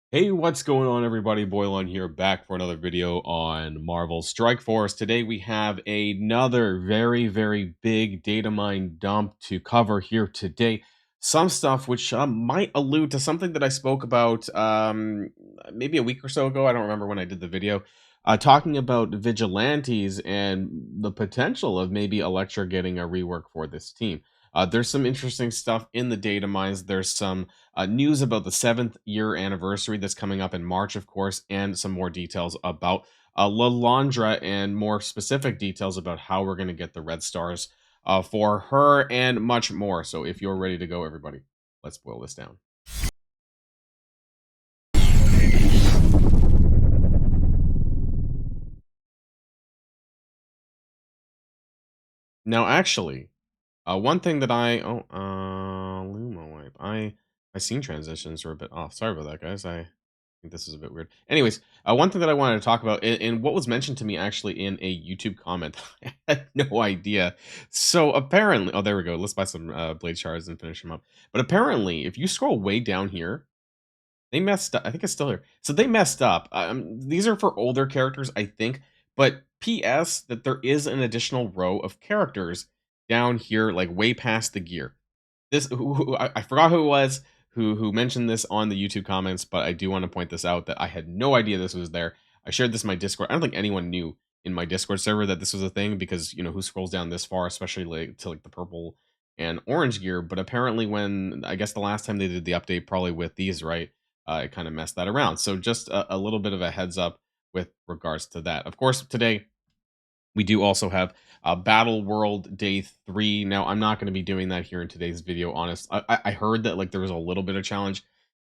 Hey, what's going on, everybody? Boilon here, back for another video on Marvel Strike Force. Today we have another very big data mine dump to cover here today. Some stuff which might allude to something that I spoke about maybe a week or so ago. I don't remember when I did the video. Talking about vigilantes and the potential of maybe Elektra getting a rework for this team. There's some interesting stuff in the data mines. There's some news about the 7th-year anniversary that's coming up in March, of course, and some more details about Lilandra and more specific details about how we're going to get the Red Stars for her and much more. So if you're ready to go, everybody, let's boil this down. Now, actually, one thing that Luma wipe. I seen transitions were a bit off. Sorry about that, guys. I think this is a bit weird. Anyways, one thing that I wanted to talk about, and what was mentioned to me actually in a YouTube comment, I had no idea. So apparently, oh, there we go. Let's buy some blade shards and finish them up. But apparently, if you scroll way down here, they messed up. I think it's still here. So they messed up. These are for older characters, I think. But P.S. that there is an additional row of characters down here, like way past the gear. This I forgot who it was who mentioned this on the YouTube comments, but I do want to point this out that I had no idea this was there. I shared this in my Discord. I don't think anyone knew in my Discord server that this was a thing because who scrolls down this far, especially like to like the purple and orange gear. But apparently, when I guess the last time they did the update, probably with these, right, it kind of messed that around. So just a little bit of a heads up with regards to that. Of course, today we do also have Battle World Day 3. Now, I'm not going to be doing that here in today's video, honest. I heard that like there was a little bit of challenge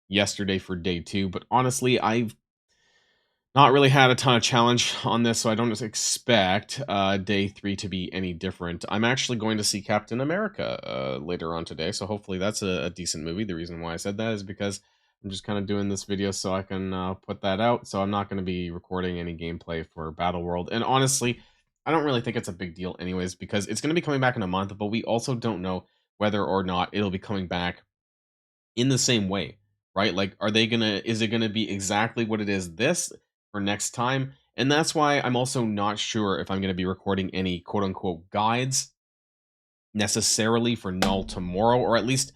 yesterday for Day 2, but honestly, I've not really had a ton of challenge on this, so I don't expect Day 3 to be any different. I'm actually going to see Captain America later on today, so hopefully that's a decent movie. The reason why I said that is because I'm just kind of doing this video so I can put that out, so I'm not going to be recording any gameplay for Battle World. And honestly, I don't really think it's a big deal anyways, because it's going to be coming back in a month, but we also don't know whether or not it'll be coming back in the same way, right? Like, is it gonna be exactly what it is this for next time? And that's why I'm also not sure if I'm gonna be recording any quote unquote guides necessarily for Null tomorrow, or at least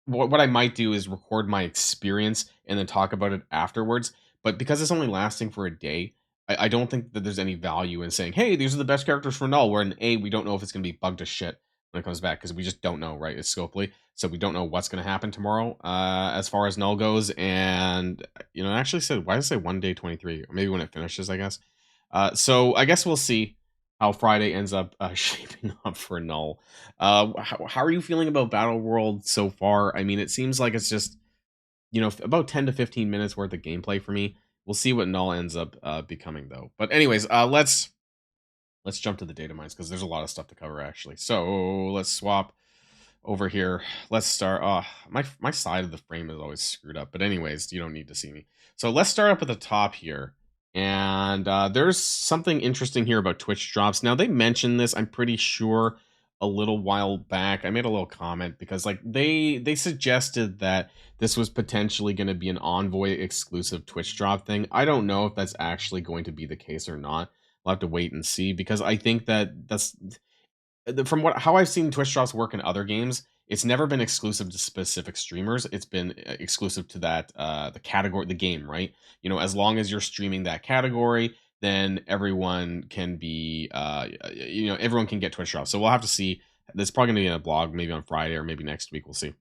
what I might do is record my experience and then talk about it afterwards. But because it's only lasting for a day, I don't think that there's any value in saying, hey, these are the best characters for Null, where in A, we don't know if it's going to be bugged to shit when it comes back, because we just don't know, right? It's Scopely. So we don't know what's going to happen tomorrow as far as Null goes. And, it actually said, why does it say 1 day 23? Or maybe when it finishes, I guess. So I guess we'll see how Friday ends up shaping up for Null. How are you feeling about Battle World so far? I mean, it seems like it's just, about 10 to 15 minutes worth of gameplay for me. We'll see what Null ends up becoming, though. But anyways, let's jump to the data mines because there's a lot of stuff to cover, actually. So let's swap over here. Let's start. My side of the frame is always screwed up. But anyways, you don't need to see me. So let's start up at the top here. And there's something interesting here about Twitch drops. Now, they mentioned this, I'm pretty sure, a little while back. I made a little comment because like they suggested that this was potentially going to be an Envoy exclusive Twitch drop thing. I don't know if that's actually going to be the case or not. We'll have to wait and see, because I think that's from how I've seen Twitch drops work in other games. It's never been exclusive to specific streamers. It's been exclusive to that the category, the game, right? As long as you're streaming that category, then everyone can be everyone can get Twitch drops. So we'll have to see. There's probably gonna be in a blog maybe on Friday or maybe next week. We'll see.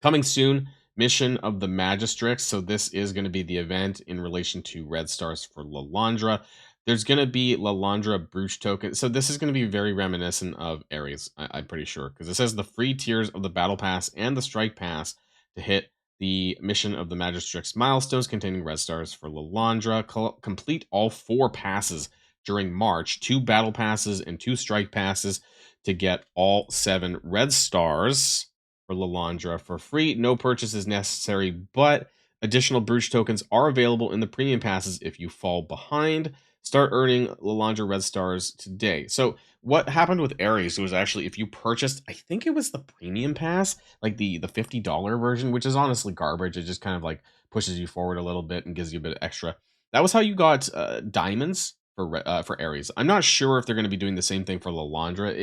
Coming soon, Mission of the Magistrix. So this is going to be the event in relation to Red Stars for Lilandra. There's going to be Lilandra Brooch token. So this is going to be very reminiscent of Ares, I'm pretty sure, because it says the free tiers of the Battle Pass and the Strike Pass to hit the Mission of the Magistrix milestones containing Red Stars for Lilandra. Complete all 4 passes during March, 2 Battle Passes and 2 Strike Passes to get all 7 Red Stars for Lilandra for free. No purchase is necessary, but additional Brooch tokens are available in the premium passes if you fall behind. Start earning Lilandra Red Stars today. So what happened with Ares was actually if you purchased, I think it was the premium pass, like the $50 version, which is honestly garbage. It just kind of like pushes you forward a little bit and gives you a bit of extra. That was how you got diamonds for Ares. I'm not sure if they're going to be doing the same thing for Lilandra.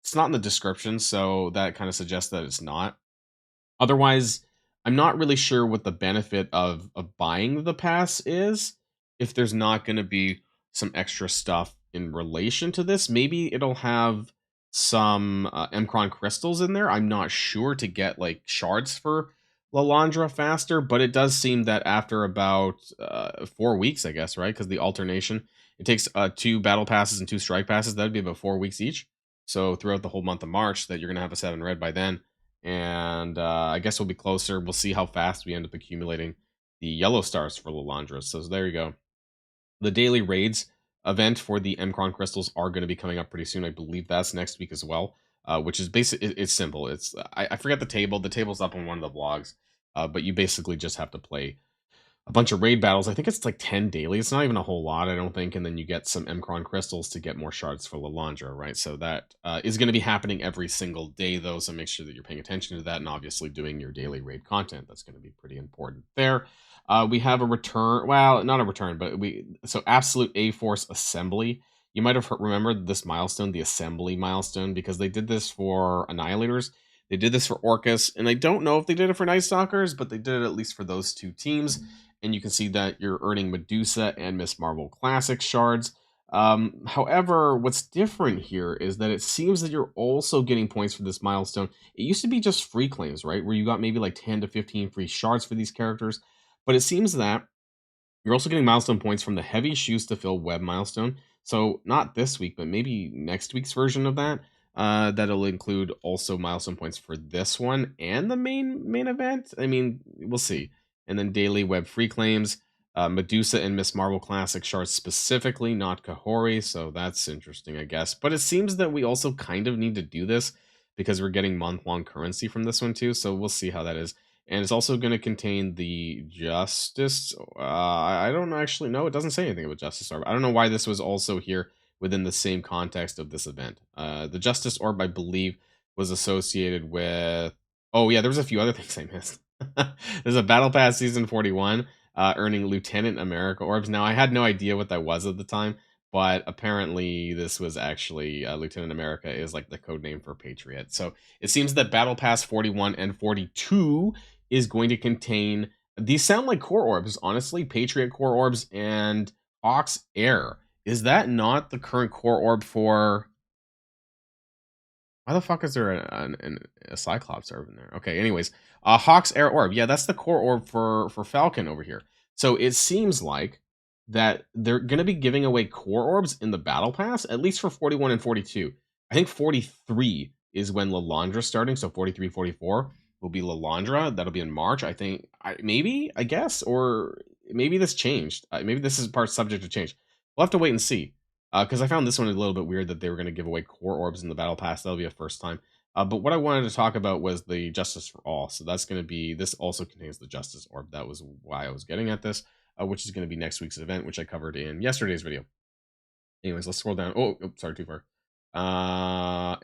It's not in the description, so that kind of suggests that it's not. Otherwise, I'm not really sure what the benefit of buying the pass is if there's not going to be some extra stuff in relation to this. Maybe it'll have some Mcron crystals in there. I'm not sure to get like shards for Lalandra faster, but it does seem that after about 4 weeks, I guess, right? Because the alternation, it takes 2 battle passes and 2 strike passes. That'd be about 4 weeks each. So throughout the whole month of March, that you're gonna have a 7 red by then, and I guess we'll be closer. We'll see how fast we end up accumulating the yellow stars for Lilandra. So there you go. The daily raids event for the Mcron crystals are going to be coming up pretty soon. I believe that's next week as well. Which is basically it's simple. It's I forget the table. The table's up on one of the vlogs, but you basically just have to play a bunch of raid battles. I think it's like 10 daily. It's not even a whole lot, I don't think. And then you get some Mcron crystals to get more shards for Lilandra, right? So that is going to be happening every single day, though. So make sure that you're paying attention to that and obviously doing your daily raid content. That's going to be pretty important there. We have a return. Well, not a return, but so Absolute A-Force Assembly. You might have remembered this milestone, the Assembly milestone, because they did this for Annihilators. They did this for Orcus, and I don't know if they did it for Night Stalkers, but they did it at least for those two teams. And you can see that you're earning Medusa and Miss Marvel Classic shards. However, what's different here is that it seems that you're also getting points for this milestone. It used to be just free claims, right? Where you got maybe like 10 to 15 free shards for these characters. But it seems that you're also getting milestone points from the Heavy Shoes to Fill web milestone. So not this week, but maybe next week's version of that. That'll include also milestone points for this one and the main event. I mean, we'll see. And then daily web free claims, Medusa and Miss Marvel Classic shards specifically, not Kahori. So that's interesting, I guess. But it seems that we also kind of need to do this because we're getting month-long currency from this one too. So we'll see how that is. And it's also going to contain the Justice. I don't actually know. It doesn't say anything about Justice Orb. I don't know why this was also here within the same context of this event. The Justice Orb, I believe, was associated with... Oh, yeah, there was a few other things I missed. There's a Battle Pass Season 41 earning Lieutenant America Orbs. Now, I had no idea what that was at the time, but apparently this was actually Lieutenant America is like the code name for Patriot. So it seems that Battle Pass 41 and 42 is going to contain, these sound like core orbs, honestly, Patriot core orbs and Hawk's Air. Is that not the current core orb for... Why the fuck is there a Cyclops orb in there? Okay, anyways, Hawk's Air Orb. Yeah, that's the core orb for Falcon over here. So it seems like that they're going to be giving away core orbs in the Battle Pass, at least for 41 and 42. I think 43 is when Lilandra's starting, so 43, 44 will be Lilandra. That'll be in March, I think. Maybe, I guess, or maybe this changed. Maybe this is part subject to change. We'll have to wait and see. Because I found this one a little bit weird that they were going to give away core orbs in the Battle Pass. That'll be a first time. But what I wanted to talk about was the Justice for All. So that's going to be, this also contains the Justice Orb. That was why I was getting at this, which is going to be next week's event, which I covered in yesterday's video. Anyways, let's scroll down. Oh, sorry, too far.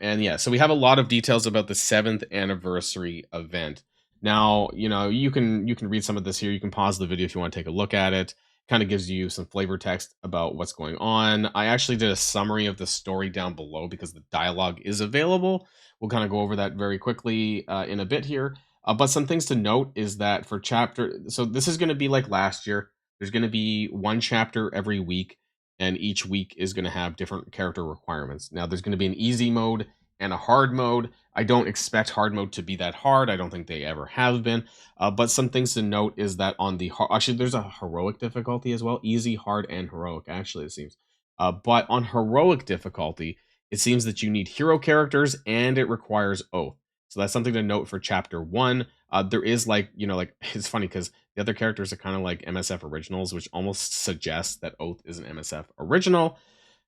And yeah, so we have a lot of details about the 7th anniversary event. Now, you know, you can read some of this here. You can pause the video if you want to take a look at it. Kind of gives you some flavor text about what's going on. I actually did a summary of the story down below because the dialogue is available. We'll kind of go over that very quickly in a bit here. But some things to note is that for chapter, so this is going to be like last year. There's going to be one chapter every week, and each week is going to have different character requirements. Now, there's going to be an easy mode and a hard mode. I don't expect hard mode to be that hard. I don't think they ever have been. But some things to note is that on the... Actually, there's a heroic difficulty as well. Easy, hard, and heroic, actually, it seems. But on heroic difficulty, it seems that you need hero characters, and it requires Oath. So that's something to note for Chapter 1. There is, like, you know, like... It's funny, because the other characters are kind of like MSF originals, which almost suggests that Oath is an MSF original.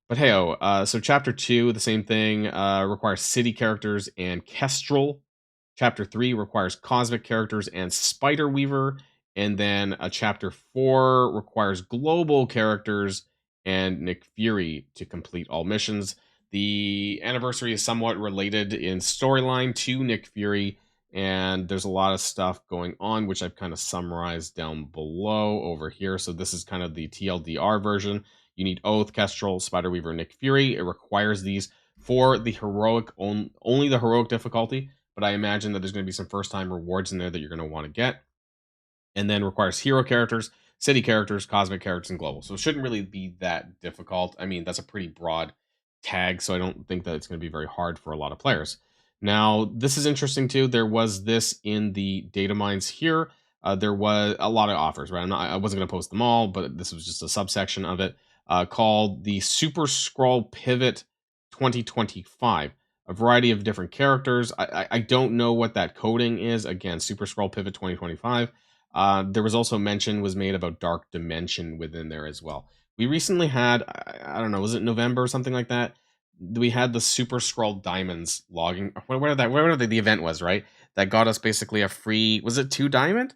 But hey, so Chapter 2, the same thing, requires city characters and Kestrel. Chapter 3 requires cosmic characters and Spider Weaver. And then Chapter 4 requires global characters and Nick Fury to complete all missions. The anniversary is somewhat related in storyline to Nick Fury, and there's a lot of stuff going on, which I've kind of summarized down below over here. So this is kind of the TLDR version. You need Oath, Kestrel, Spider-Weaver, Nick Fury. It requires these for the heroic, only the heroic difficulty, but I imagine that there's going to be some first-time rewards in there that you're going to want to get. And then requires hero characters, city characters, cosmic characters, and global. So it shouldn't really be that difficult. I mean, that's a pretty broad tag, so I don't think that it's going to be very hard for a lot of players. Now, this is interesting too. There was this in the data mines here. There was a lot of offers, right? I wasn't going to post them all, but this was just a subsection of it called the Super Scroll Pivot 2025. A variety of different characters. I don't know what that coding is. Again, Super Scroll Pivot 2025. There was also mention was made about Dark Dimension within there as well. We recently had, I don't know, was it November or something like that? We had the Super Scroll Diamonds logging, whatever the event was, right? That got us basically a free, was it 2 diamond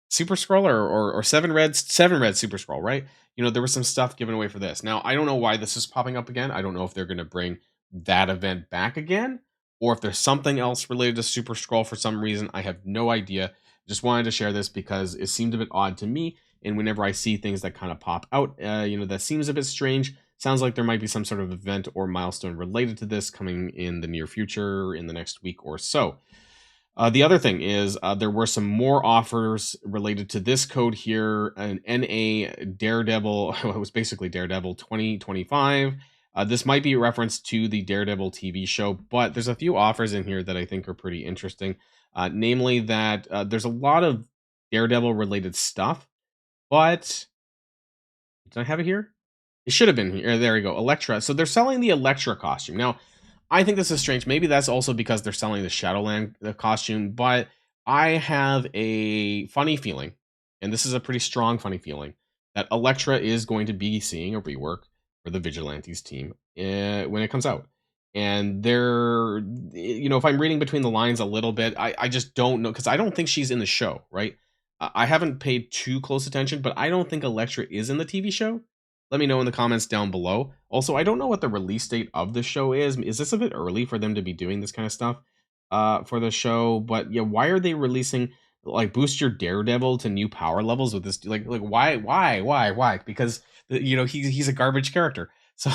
Super Scroll or 7 red Super Scroll, right? You know, there was some stuff given away for this. Now, I don't know why this is popping up again. I don't know if they're going to bring that event back again, or if there's something else related to Super Scroll for some reason. I have no idea. Just wanted to share this because it seemed a bit odd to me. And whenever I see things that kind of pop out, that seems a bit strange. Sounds like there might be some sort of event or milestone related to this coming in the near future, in the next week or so. The other thing is there were some more offers related to this code here, an NA Daredevil, it was basically Daredevil 2025. This might be a reference to the Daredevil TV show, but there's a few offers in here that I think are pretty interesting. Namely that there's a lot of Daredevil related stuff, but did I have it here? It should have been here. There we go. Elektra. So they're selling the Elektra costume. Now, I think this is strange. Maybe that's also because they're selling the Shadowland costume, but I have a funny feeling, and this is a pretty strong funny feeling, that Elektra is going to be seeing a rework for the Vigilantes team when it comes out. And they're, if I'm reading between the lines a little bit, I just don't know, because I don't think she's in the show, right? I haven't paid too close attention, but I don't think Elektra is in the TV show. Let me know in the comments down below. Also, I don't know what the release date of the show is. Is this a bit early for them to be doing this kind of stuff for the show? But yeah, why are they releasing, like, boost your Daredevil to new power levels with this? Like why? Because he's a garbage character. So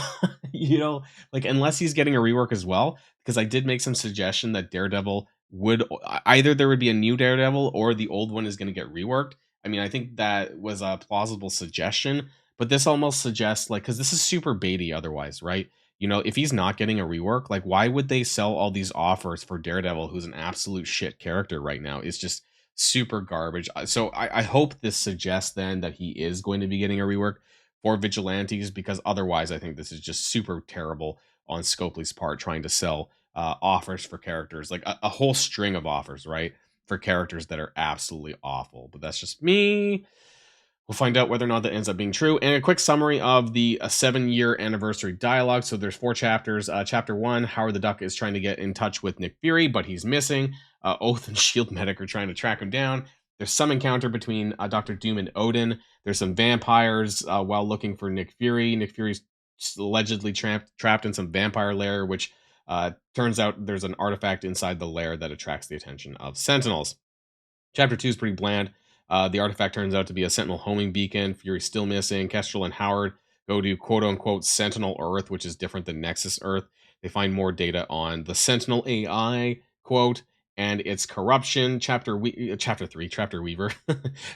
like, unless he's getting a rework as well, because I did make some suggestion that Daredevil would either there would be a new Daredevil or the old one is going to get reworked. I mean, I think that was a plausible suggestion. But this almost suggests, like, because this is super baity otherwise, right? If he's not getting a rework, like, why would they sell all these offers for Daredevil, who's an absolute shit character right now? It's just super garbage. So I hope this suggests then that he is going to be getting a rework for Vigilantes, because otherwise I think this is just super terrible on Scopely's part, trying to sell offers for characters, like a whole string of offers, right? For characters that are absolutely awful. But that's just me. We'll find out whether or not that ends up being true. And a quick summary of the 7-year anniversary dialogue. So there's 4 chapters. Chapter 1, Howard the Duck is trying to get in touch with Nick Fury, but he's missing. Oath and S.H.I.E.L.D. medic are trying to track him down. There's some encounter between Dr. Doom and Odin. There's some vampires while looking for Nick Fury. Nick Fury's allegedly trapped in some vampire lair, which turns out there's an artifact inside the lair that attracts the attention of Sentinels. Chapter 2 is pretty bland. The artifact turns out to be a Sentinel homing beacon. Fury's still missing. Kestrel and Howard go to quote-unquote Sentinel Earth, which is different than Nexus Earth. They find more data on the Sentinel AI, quote, and its corruption. Chapter 3, Chapter Weaver.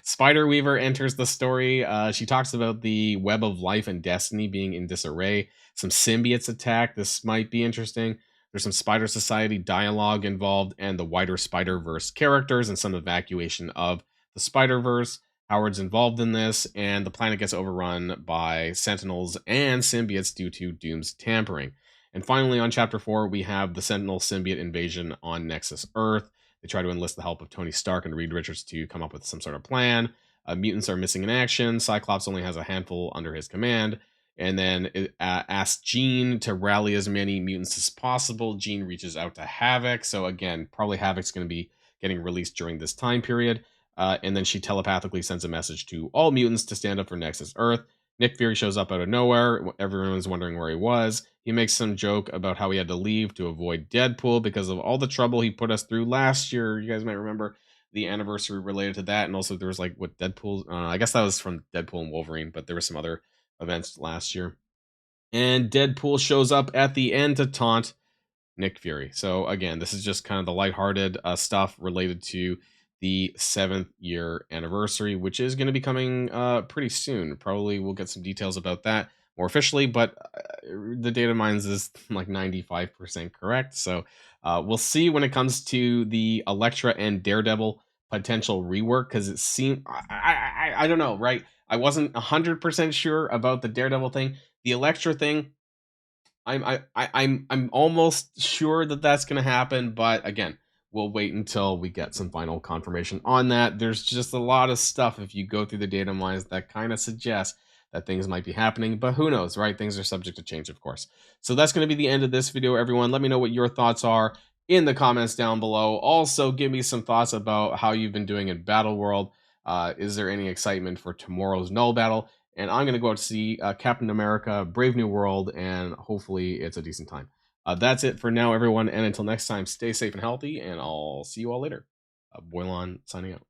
Spider Weaver enters the story. She talks about the web of life and destiny being in disarray. Some symbiotes attack. This might be interesting. There's some Spider Society dialogue involved, and the wider Spider-Verse characters, and some evacuation of the Spider-Verse. Howard's involved in this, and the planet gets overrun by Sentinels and symbiotes due to Doom's tampering. And finally, on Chapter 4, we have the Sentinel symbiote invasion on Nexus Earth. They try to enlist the help of Tony Stark and Reed Richards to come up with some sort of plan. Mutants are missing in action. Cyclops only has a handful under his command. And then it asks Jean to rally as many mutants as possible. Jean reaches out to Havoc. So again, probably Havoc's going to be getting released during this time period. And then she telepathically sends a message to all mutants to stand up for Nexus Earth. Nick Fury shows up out of nowhere. Everyone's wondering where he was. He makes some joke about how he had to leave to avoid Deadpool because of all the trouble he put us through last year. You guys might remember the anniversary related to that. And also, there was like what Deadpool, I guess that was from Deadpool and Wolverine, but there were some other events last year. And Deadpool shows up at the end to taunt Nick Fury. So again, this is just kind of the lighthearted stuff related to the 7th year anniversary, which is going to be coming pretty soon. Probably we'll get some details about that more officially, but the data mines is like 95% correct. So we'll see when it comes to the Elektra and Daredevil potential rework, because it seemed I don't know, right? I wasn't 100% sure about the Daredevil thing. The Elektra thing, I'm almost sure that that's going to happen, but again, we'll wait until we get some final confirmation on that. There's just a lot of stuff if you go through the data mines that kind of suggests that things might be happening, but who knows, right? Things are subject to change, of course. So that's going to be the end of this video, everyone. Let me know what your thoughts are in the comments down below. Also, give me some thoughts about how you've been doing in Battle World. Is there any excitement for tomorrow's Knull battle? And I'm going to go out to see Captain America, Brave New World, and hopefully it's a decent time. That's it for now, everyone. And until next time, stay safe and healthy, and I'll see you all later. Boilon signing out.